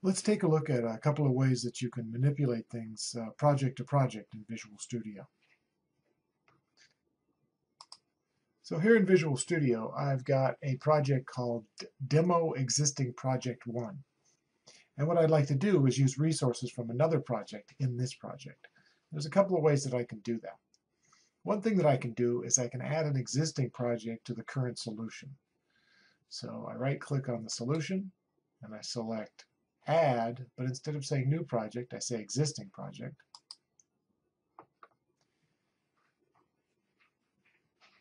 Let's take a look at a couple of ways that you can manipulate things project to project in Visual Studio. So here in Visual Studio, I've got a project called Demo Existing Project 1. And what I'd like to do is use resources from another project in this project. There's a couple of ways that I can do that. One thing that I can do is I can add an existing project to the current solution. So I right-click on the solution, and I select Add, but instead of saying New Project, I say Existing Project.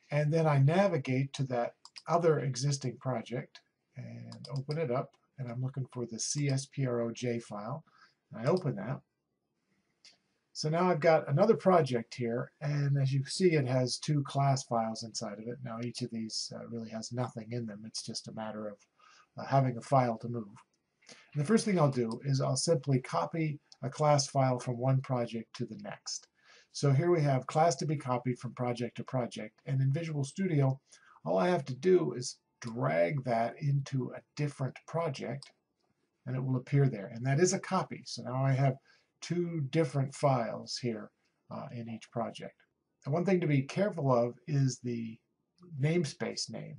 And then I navigate to that other existing project and open it up, and I'm looking for the CSPROJ file. And I open that. So now I've got another project here, and as you see, it has two class files inside of it. Now each of these really has nothing in them. It's just a matter of having a file to move. And the first thing I'll do is I'll simply copy a class file from one project to the next. So here we have class to be copied from project to project, and in Visual Studio, all I have to do is drag that into a different project, and it will appear there. And that is a copy. So now I have two different files here in each project. And one thing to be careful of is the namespace name.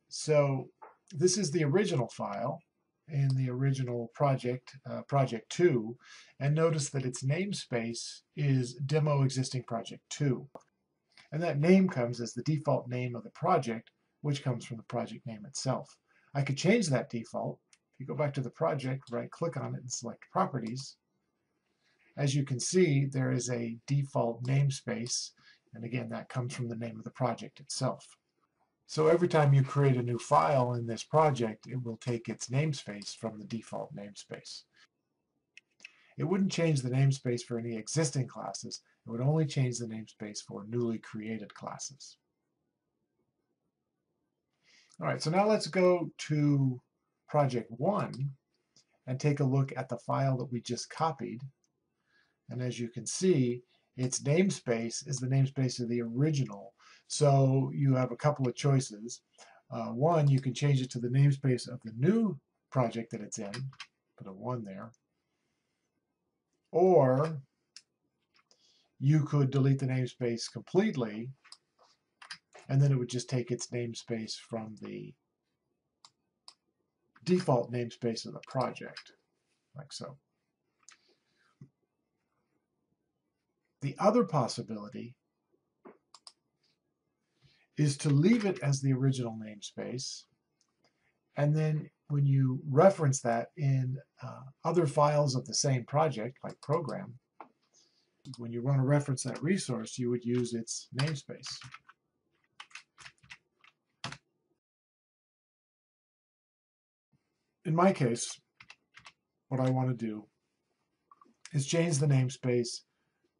So this is the original file in the original project, project 2, and notice that its namespace is Demo Existing Project 2. And that name comes as the default name of the project, which comes from the project name itself. I could change that default. If you go back to the project, right-click on it and select Properties, as you can see, there is a default namespace, and again, that comes from the name of the project itself. So every time you create a new file in this project, it will take its namespace from the default namespace. It wouldn't change the namespace for any existing classes. It would only change the namespace for newly created classes. All right, so now let's go to project 1 and take a look at the file that we just copied. And as you can see, its namespace is the namespace of the original. So you have a couple of choices. One, you can change it to the namespace of the new project that it's in, put a 1 there. Or you could delete the namespace completely, and then it would just take its namespace from the default namespace of the project, like so. The other possibility is to leave it as the original namespace, and then when you reference that in other files of the same project, like program, when you want to reference that resource, you would use its namespace. In my case, what I want to do is change the namespace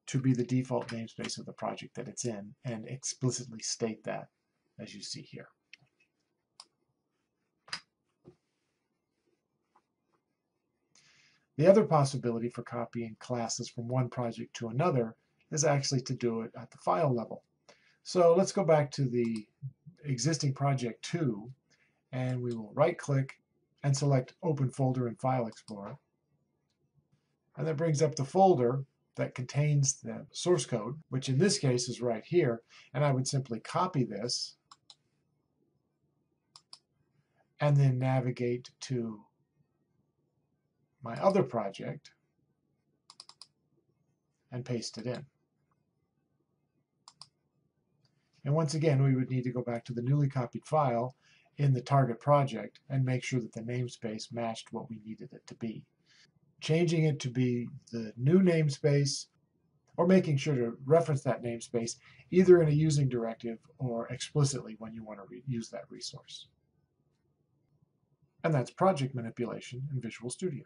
to be the default namespace of the project that it's in, and explicitly state that, as you see here. The other possibility for copying classes from one project to another is actually to do it at the file level. So let's go back to the existing project 2, and we will right-click and select Open Folder in File Explorer. And that brings up the folder that contains the source code, which in this case is right here, and I would simply copy this and then navigate to my other project and paste it in. And once again, we would need to go back to the newly copied file in the target project and make sure that the namespace matched what we needed it to be. Changing it to be the new namespace, or making sure to reference that namespace either in a using directive or explicitly when you want to use that resource. And that's project manipulation in Visual Studio.